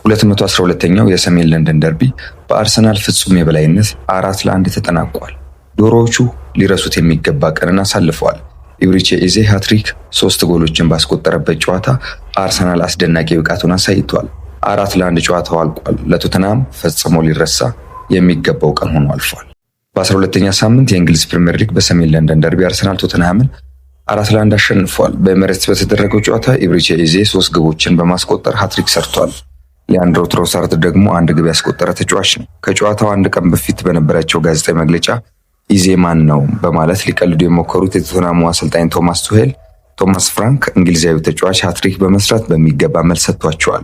212ኛው የሰሜን ለንደን ደርቢ በአርሰናል ፍጹም የበላይነት 4-1 ተጠናቋል። ዶሮዎቹ ሊረሱት የሚገባ ቀንን አሳልፈዋል። ኢብሪቼ ኢዜ ሃትሪክ 3 ጎሎችን ባስቆጠረበት ጨዋታ አርሰናል አስደናቂ ብቃቱን አሳይቷል። 4-1 ጨዋታው አልቋል። ለቶተንሃም ፈጽሞ ሊረሳ የሚገባው ቀን ሆኖ አልፏል። በ12ኛ ሳምንት የእንግሊዝ ፕሪምየር ሊግ በሰሜን ለንደን ደርቢ አርሰናል ቶተንሃምን 4-1 አሸንፏል። በኤሚሬትስ በተደረገው ጨዋታ ኢብሪቼ ኢዜ 3 ግቦችን በማስቆጠር ሃትሪክ ሰርቷል። ሊያንድሮ ትሮሳርድ ደግሞ 1 ግብ ያስቆጠረ ተጫዋች ነው። ከጨዋታው አንድ ቀን በፊት በነበራቸው ጋዜጣዊ መግለጫ ኢዜ ማን ነው በማለት ሊቀልዱ የሞከሩት የቶተንሃሙ አሰልጣኝ ቶማስ ፍራንክ እንግሊዛዊ ተጫዋች ሃትሪክ በመስራት በሚገባ መልስ ሰጥቷቸዋል።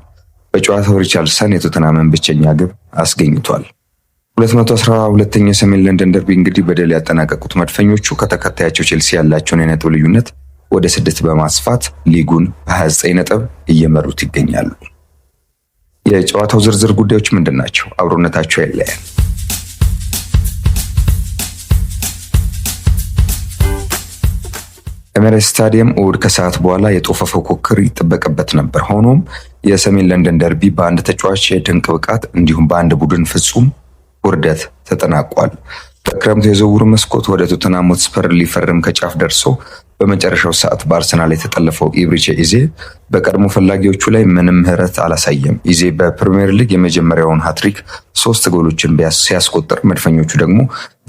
በጨዋታው ሪቻርድሰን የቶተንሃምን ብቸኛ ግብ አስገኝቷል። 212ኛው የሰሜን ለንደን ደርቢ እንግዲህ በድል ያጠናቀቁት መድፈኞቹ ከተከታያቸው ቼልሲ ያላቸውን የነጥብ ልዩነት ወደ 6 በማስፋት ሊጉን በ29 ነጥብ እየመሩት ይገኛሉ። የጨዋታው ዝርዝር ጉዳዮች ምንድናቸው? አብሮነታቸው አይለያል። ኤሚሬትስ ስታዲየም እሁድ ከሰዓት በኋላ የጦፈ ፉክክር ይጠበቅበት ነበር። ሆኖም የሰሜን ለንደን ደርቢ በአንድ ተጫዋች የድንቅ ብቃት እንዲሁም በአንድ ቡድን ፍጹም ውርደት ተጠናቋል። በክረምቱ የዝውውር መስኮት ወደ ቶተንሃም ሆትስፐር ሊፈርም ከጫፍ ደርሶ በመጨረሻው ሰዓት በአርሰናል የተጠለፈው ኢብሪቼ ኢዜ በቀድሞ ፈላጊዎቹ ላይ ምንም ምህረት አላሳየም። ኢዜ በፕሪሚየር ሊግ የመጀመሪያውን ሃትሪክ 3 ጎሎችን ሲያስቆጥር፣ መድፈኞቹ ደግሞ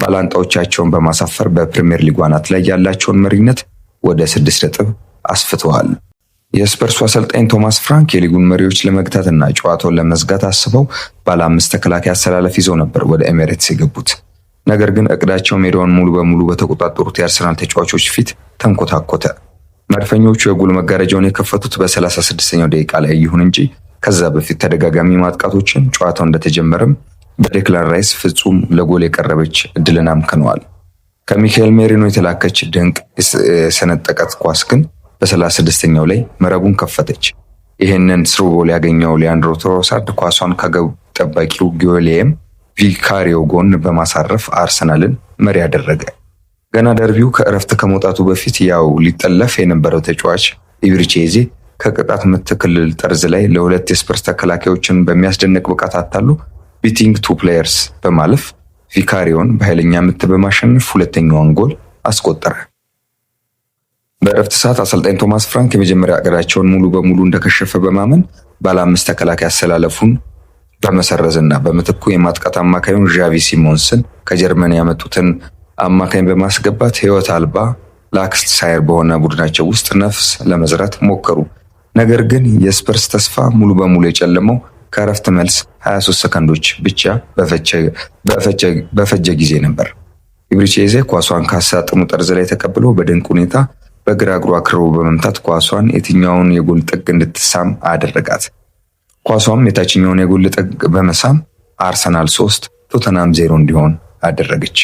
ባላንጣዎቻቸውን በማሳፈር በፕሪሚየር ሊግ አናት ላይ ያላቸውን መሪነት ወደ 6 ነጥብ አስፍተዋል። የስፐርሱ አሰልጣኝ ቶማስ ፍራንክ የሊጉን መሪዎች ለመግታትና ጨዋታውን ለመዝጋት አስበው ባለ 5 ተከላካይ አሰላለፍ ይዘው ነበር ወደ ኤሚሬትስ የገቡት። ነገር ግን እቅዳቸው ሜዳውን ሙሉ በሙሉ በተቆጣጠሩት የአርሰናል ተጫዋቾች ፊት ተንኮታኮተ። መድፈኞቹ የጎል መጋረጃውን የከፈቱት በ36ኛው ደቂቃ ላይ ይሁን እንጂ ከዛ በፊት ተደጋጋሚ ማጥቃቶችን ጨዋታው እንደተጀመረም በዴክላን ራይስ ፍጹም ለጎል የቀረበች እድልን አምክነዋል። ከሚካኤል ሜሪኖ የተላከች ድንቅ የሰነጠቀት ኳስ ግን በ36ኛው ላይ መረቡን ከፈተች። ይህንን ስሩ ጎል ያገኘው ሊያንድሮ ትሮሳርድ ኳሷን ከግብ ጠባቂው ጊዮሌም ቪካሪዮ ጎን በማሳረፍ አርሰናልን መሪ ያደረገ። ገና ደርቢው ከእረፍት ከመውጣቱ በፊት ያው ሊጠለፍ የነበረው ተጫዋች ኢብሪቼ ኢዜ ከቅጣት ምት ክልል ጠርዝ ላይ ለ2 የስፐርስ ተከላካዮችን በሚያስደንቅ ብቃት አታሉ ቢቲንግ 2 ፕሌየርስ በማለፍ ቪካሪዮን በኃይለኛ ምት በማሸነፍ ሁለተኛውን ጎል አስቆጠረ። በእረፍት ሰዓት አሰልጣኝ ቶማስ ፍራንክ የመጀመሪያ እቅዳቸውን ሙሉ በሙሉ እንደከሸፈ በማመን ባለ 5 ተከላካይ አሰላለፉን በመሰረዝና በምትኩ የማጥቃት አማካዩን ዣቪ ሲሞንስን ከጀርመን ያመጡትን አማካኝ በማስገባት ህይወት አልባ ላክስት ሳይር በሆነ ቡድናቸው ውስጥ ነፍስ ለመዝራት ሞከሩ። ነገር ግን የስፐርስ ተስፋ ሙሉ በሙሉ የጨለመው ከእረፍት መልስ 23 ሰከንዶች ብቻ በፈጀ ጊዜ ነበር። ኢብሪቼ ኢዜ ኳሷን ካሳጥሙ ጠርዝ ላይ ተቀብሎ በድንቅ ሁኔታ በግራ እግሩ አክርቦ በመምታት ኳሷን የትኛውን የጎል ጥግ እንድትሳም አደረጋት። ኳሷም የታችኛውን የጎል ጥግ በመሳም አርሰናል 3 ቶተንሃም 0 እንዲሆን አደረገች።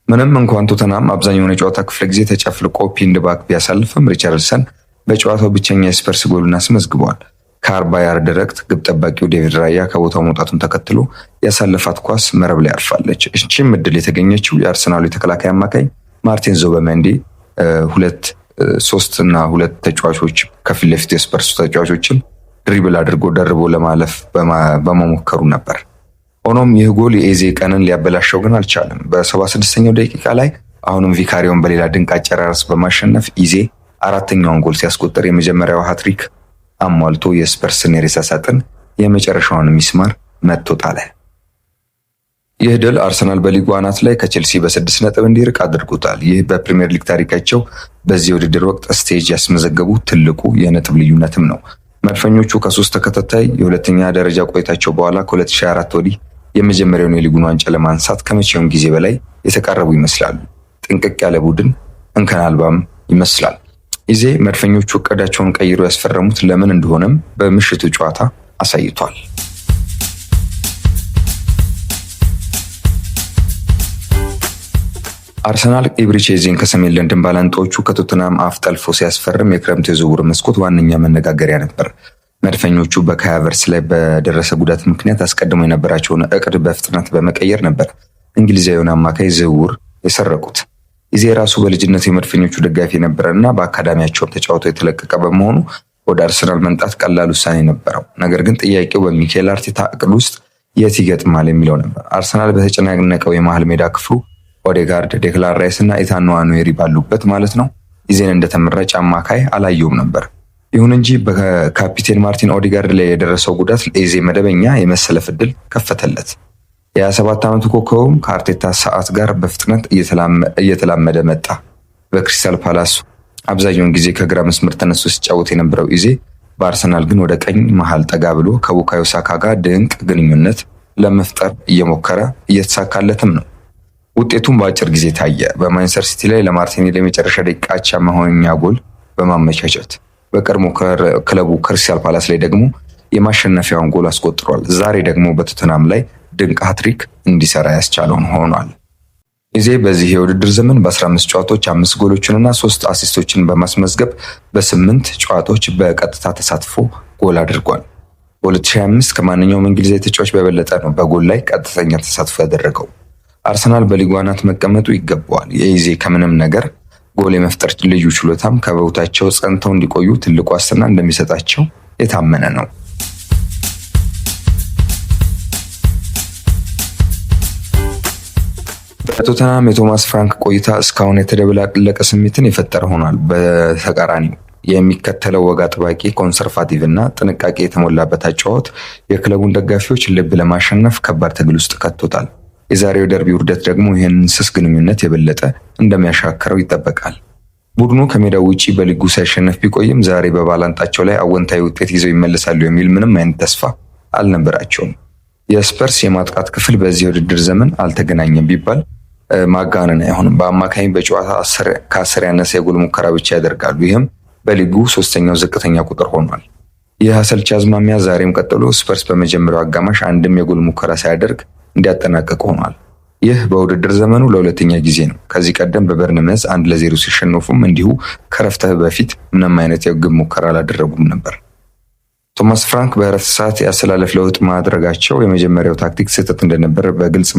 ምንም እንኳን ቶተንሃም አብዛኛውን የጨዋታ ክፍለ ጊዜ ተጨፍልቆ ፒንድ ባክ ቢያሳልፍም ሪቻርድሰን በጨዋታው ብቸኛ የስፐርስ ጎልን አስመዝግቧል። ከ40 ያርድ ረቅት ግብ ጠባቂው ዴቪድ ራያ ከቦታው መውጣቱን ተከትሎ ያሳለፋት ኳስ መረብ ላይ አርፋለች። እቺም እድል የተገኘችው የአርሰናሉ የተከላካይ አማካኝ ማርቲን ዙቢሜንዲ 2 ተጫዋቾች ከፊት ለፊት የስፐርስ ተጫዋቾችን ድሪብል አድርጎ ደርቦ ለማለፍ በመሞከሩ ነበር። ሆኖም ይህ ጎል የኢዜ ቀንን ሊያበላሸው ግን አልቻለም። በ76ኛው ደቂቃ ላይ አሁንም ቪካሪዮን በሌላ ድንቅ አጨራረስ በማሸነፍ ኢዜ 4ኛውን ጎል ሲያስቆጥር የመጀመሪያው ሃትሪክ አሟልቶ የስፐርስን የሬሳ ሳጥን የመጨረሻውን ሚስማር መጥቶ ጣለ። ይህ ድል አርሰናል በሊጉ አናት ላይ ከቼልሲ በ6 ነጥብ እንዲርቅ አድርጎታል። ይህ በፕሪሚየር ሊግ ታሪካቸው በዚህ ውድድር ወቅት ስቴጅ ያስመዘገቡ ትልቁ የነጥብ ልዩነትም ነው። መድፈኞቹ ከ3 ተከታታይ የሁለተኛ ደረጃ ቆይታቸው በኋላ ከ2004 ወዲህ የመጀመሪያውን የሊጉን ዋንጫ ለማንሳት ከመቼውም ጊዜ በላይ የተቃረቡ ይመስላሉ። ጥንቅቅ ያለ ቡድን እንከን አልባም ይመስላል። ኢዜ መድፈኞቹ እቅዳቸውን ቀይሮ ያስፈረሙት ለምን እንደሆነም በምሽቱ ጨዋታ አሳይቷል። አርሰናል ኢብሪቼ ኢዜን ከሰሜን ለንደን ባላንጣዎቹ ከቶተንሃም አፍ ጠልፎ ሲያስፈርም የክረምቱ የዝውውር መስኮት ዋነኛ መነጋገሪያ ነበር። መድፈኞቹ በካይ ሃቨርትዝ ላይ በደረሰ ጉዳት ምክንያት አስቀድሞ የነበራቸውን እቅድ በፍጥነት በመቀየር ነበር እንግሊዛዊውን አማካይ ዝውውር የሰረቁት። ኢዜ ራሱ በልጅነቱ የመድፈኞቹ ደጋፊ የነበረና በአካዳሚያቸውም ተጫውቶ የተለቀቀ በመሆኑ ወደ አርሰናል መምጣት ቀላል ውሳኔ ነበረው። ነገር ግን ጥያቄው በሚኬል አርቴታ እቅድ ውስጥ የት ይገጥማል የሚለው ነበር። አርሰናል በተጨናነቀው የመሃል ሜዳ ክፍሉ ኦዴጋርድ፣ ዴክላን ራይስ እና ኢታን ንዋኔሪ ባሉበት ማለት ነው ኢዜን እንደተመራጭ አማካይ አላየውም ነበር። ይሁን እንጂ በካፒቴን ማርቲን ኦዴጋርድ ላይ የደረሰው ጉዳት ለኢዜ መደበኛ የመሰለፍ ዕድል ከፈተለት። የ27 ዓመቱ ኮከቡም ከአርቴታ ሰዓት ጋር በፍጥነት እየተላመደ መጣ። በክሪስታል ፓላስ አብዛኛውን ጊዜ ከግራ መስመር ተነስቶ ሲጫወት የነበረው ኢዜ በአርሰናል ግን ወደ ቀኝ መሃል ጠጋ ብሎ ከቡካዮ ሳካ ጋር ድንቅ ግንኙነት ለመፍጠር እየሞከረ እየተሳካለትም ነው። ውጤቱም በአጭር ጊዜ ታየ። በማንቸስተር ሲቲ ላይ ለማርቲኔሊ የመጨረሻ ደቂቃ አቻ መሆኛ ጎል በማመቻቸት በቀድሞ ክለቡ ክሪስታል ፓላስ ላይ ደግሞ የማሸነፊያውን ጎል አስቆጥሯል። ዛሬ ደግሞ በቶተናም ላይ ድንቅ ሃትሪክ እንዲሰራ ያስቻለውን ሆኗል። ኢዜ በዚህ የውድድር ዘመን በ15 ጨዋታዎች 5 ጎሎችንና 3 አሲስቶችን በማስመዝገብ በ8 ጨዋታዎች በቀጥታ ተሳትፎ ጎል አድርጓል። በ2025 ከማንኛውም እንግሊዛዊ ተጫዋች በበለጠ ነው በጎል ላይ ቀጥተኛ ተሳትፎ ያደረገው። አርሰናል በሊጉ አናት መቀመጡ ይገባዋል። የኢዜ ከምንም ነገር ጎል የመፍጠር ልዩ ችሎታም ከቦታቸው ጸንተው እንዲቆዩ ትልቅ ዋስትና እንደሚሰጣቸው የታመነ ነው። በቶተናም የቶማስ ፍራንክ ቆይታ እስካሁን የተደበላለቀ ስሜትን የፈጠረ ሆኗል። በተቃራኒው የሚከተለው ወግ አጥባቂ ኮንሰርቫቲቭ እና ጥንቃቄ የተሞላበት አጨዋወት የክለቡን ደጋፊዎች ልብ ለማሸነፍ ከባድ ትግል ውስጥ ከቶታል። የዛሬው ደርቢ ውርደት ደግሞ ይህንን ስስ ግንኙነት የበለጠ እንደሚያሻክረው ይጠበቃል። ቡድኑ ከሜዳው ውጪ በሊጉ ሳይሸነፍ ቢቆይም ዛሬ በባላንጣቸው ላይ አወንታዊ ውጤት ይዘው ይመለሳሉ የሚል ምንም አይነት ተስፋ አልነበራቸውም። የስፐርስ የማጥቃት ክፍል በዚህ የውድድር ዘመን አልተገናኘም ቢባል ማጋነን አይሆንም። በአማካኝ በጨዋታ ከ10 ያነሰ የጎል ሙከራ ብቻ ያደርጋሉ። ይህም በሊጉ 3ኛው ዝቅተኛ ቁጥር ሆኗል። ይህ አሰልቺ አዝማሚያ ዛሬም ቀጥሎ ስፐርስ በመጀመሪያው አጋማሽ አንድም የጎል ሙከራ ሳያደርግ እንዲያጠናቀቅ ሆኗል። ይህ በውድድር ዘመኑ ለሁለተኛ ጊዜ ነው። ከዚህ ቀደም በበርንመዝ 1-0 ሲሸነፉም እንዲሁ ከረፍት በፊት ምንም አይነት የግብ ሙከራ አላደረጉም ነበር። ቶማስ ፍራንክ በእረፍት ሰዓት የአሰላለፍ ለውጥ ማድረጋቸው የመጀመሪያው ታክቲክ ስህተት እንደነበር በግልጽ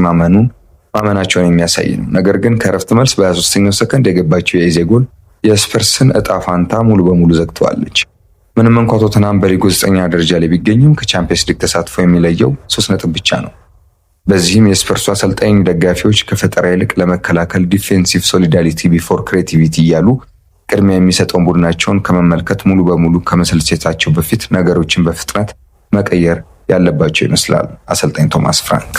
ማመናቸውን የሚያሳይ ነው። ነገር ግን ከእረፍት መልስ በ23ኛው ሰከንድ የገባቸው የኢዜ ጎል የስፐርስን እጣ ፋንታ ሙሉ በሙሉ ዘግተዋለች። ምንም እንኳ ቶተናም በሊጉ 9ኛ ደረጃ ላይ ቢገኝም ከቻምፒየንስ ሊግ ተሳትፎ የሚለየው 3 ነጥብ ብቻ ነው። በዚህም የስፐርሱ አሰልጣኝ ደጋፊዎች ከፈጠራ ይልቅ ለመከላከል ዲፌንሲቭ ሶሊዳሪቲ ቢፎር ክሬቲቪቲ እያሉ ቅድሚያ የሚሰጠውን ቡድናቸውን ከመመልከት ሙሉ በሙሉ ከመሰልቸታቸው በፊት ነገሮችን በፍጥነት መቀየር ያለባቸው ይመስላል አሰልጣኝ ቶማስ ፍራንክ።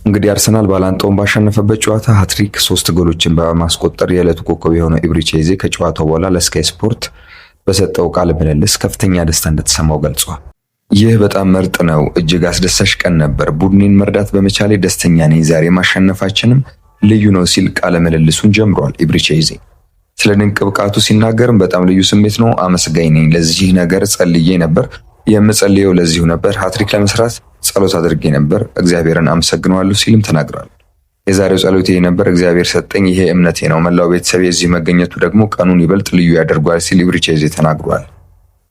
እንግዲህ አርሰናል ባላንጣውን ባሸነፈበት ጨዋታ ሃትሪክ 3 ጎሎችን በማስቆጠር የዕለቱ ኮከብ የሆነው ኢብሪቼ ኤዜ ከጨዋታው በኋላ ለስካይ ስፖርት በሰጠው ቃለ ምልልስ ከፍተኛ ደስታ እንደተሰማው ገልጿል። ይህ በጣም ምርጥ ነው፣ እጅግ አስደሳች ቀን ነበር። ቡድኔን መርዳት በመቻሌ ደስተኛ ነኝ። ዛሬ ማሸነፋችንም ልዩ ነው ሲል ቃለ ምልልሱን ጀምሯል። ኢብሪቼ ኤዜ ስለ ድንቅ ብቃቱ ሲናገርም በጣም ልዩ ስሜት ነው፣ አመስጋኝ ነኝ። ለዚህ ነገር ጸልዬ ነበር፣ የምጸልየው ለዚሁ ነበር። ሃትሪክ ለመስራት ጸሎት አድርጌ ነበር፣ እግዚአብሔርን አመሰግነዋለሁ ሲልም ተናግሯል። የዛሬው ጸሎቴ ነበር፣ እግዚአብሔር ሰጠኝ፣ ይሄ እምነቴ ነው። መላው ቤተሰብ የዚህ መገኘቱ ደግሞ ቀኑን ይበልጥ ልዩ ያደርጓል ሲል ኢብሪቼ ኤዜ ተናግሯል።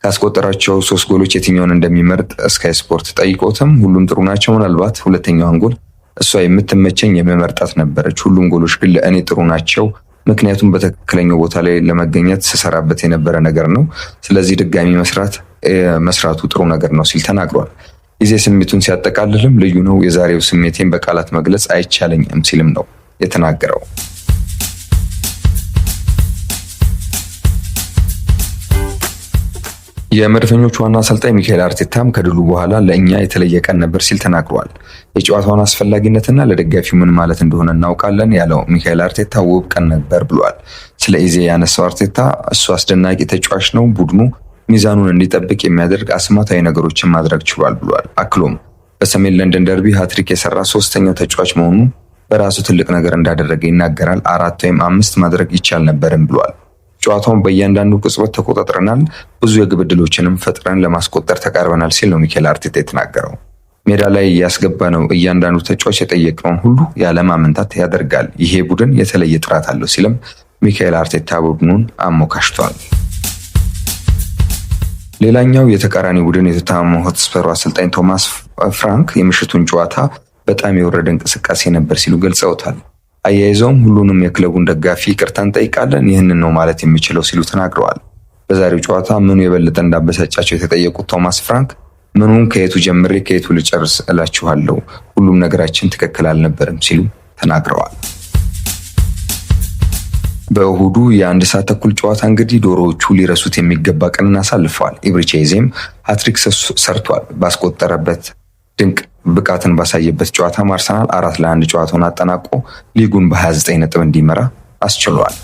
ካስቆጠራቸው 3 ጎሎች የትኛውን እንደሚመርጥ ስካይ ስፖርት ጠይቆትም ሁሉም ጥሩ ናቸው፣ ምናልባት ሁለተኛዋን ጎል እሷ የምትመቸኝ የመመርጣት ነበረች። ሁሉም ጎሎች ግን ለእኔ ጥሩ ናቸው፣ ምክንያቱም በትክክለኛው ቦታ ላይ ለመገኘት ስሰራበት የነበረ ነገር ነው። ስለዚህ ድጋሚ መስራቱ ጥሩ ነገር ነው ሲል ተናግሯል። ኢዜ ስሜቱን ሲያጠቃልልም ልዩ ነው፣ የዛሬው ስሜቴን በቃላት መግለጽ አይቻለኝም ሲልም ነው የተናገረው። የመድፈኞቹ ዋና አሰልጣኝ ሚካኤል አርቴታም ከድሉ በኋላ ለእኛ የተለየ ቀን ነበር ሲል ተናግሯል። የጨዋታውን አስፈላጊነትና ለደጋፊው ምን ማለት እንደሆነ እናውቃለን ያለው ሚካኤል አርቴታ ውብ ቀን ነበር ብሏል። ስለ ኢዜ ያነሳው አርቴታ እሱ አስደናቂ ተጫዋች ነው፣ ቡድኑ ሚዛኑን እንዲጠብቅ የሚያደርግ አስማታዊ ነገሮችን ማድረግ ችሏል ብሏል። አክሎም በሰሜን ለንደን ደርቢ ሃትሪክ የሰራ 3ኛው ተጫዋች መሆኑ በራሱ ትልቅ ነገር እንዳደረገ ይናገራል። 4 ወይም 5 ማድረግ ይቻል ነበርም ብሏል። ጨዋታውን በእያንዳንዱ ቅጽበት ተቆጣጥረናል፣ ብዙ የግብ ዕድሎችንም ፈጥረን ለማስቆጠር ተቃርበናል ሲል ነው ሚካኤል አርቴታ የተናገረው። ሜዳ ላይ ያስገባነው እያንዳንዱ ተጫዋች የጠየቅነውን ሁሉ ያለማመንታት ያደርጋል። ይሄ ቡድን የተለየ ጥራት አለው ሲልም ሚካኤል አርቴታ ቡድኑን አሞካሽቷል። ሌላኛው የተቃራኒ ቡድን የቶተንሃም ሆትስፐሩ አሰልጣኝ ቶማስ ፍራንክ የምሽቱን ጨዋታ በጣም የወረደ እንቅስቃሴ ነበር ሲሉ ገልጸውታል። አያይዘውም ሁሉንም የክለቡን ደጋፊ ይቅርታ እንጠይቃለን፣ ይህንን ነው ማለት የሚችለው ሲሉ ተናግረዋል። በዛሬው ጨዋታ ምኑ የበለጠ እንዳበሳጫቸው የተጠየቁት ቶማስ ፍራንክ ምኑን ከየቱ ጀምሬ ከየቱ ልጨርስ እላችኋለሁ፣ ሁሉም ነገራችን ትክክል አልነበረም ሲሉ ተናግረዋል። በእሁዱ የ1 ሰዓት ተኩል ጨዋታ እንግዲህ ዶሮዎቹ ሊረሱት የሚገባ ቀንን አሳልፈዋል። ኢብሪቼዜም ሃትሪክ ሰርቷል። ባስቆጠረበት ድንቅ ብቃትን ባሳየበት ጨዋታ አርሰናል 4-1 ጨዋታውን አጠናቆ ሊጉን በ29 ነጥብ እንዲመራ አስችሏል።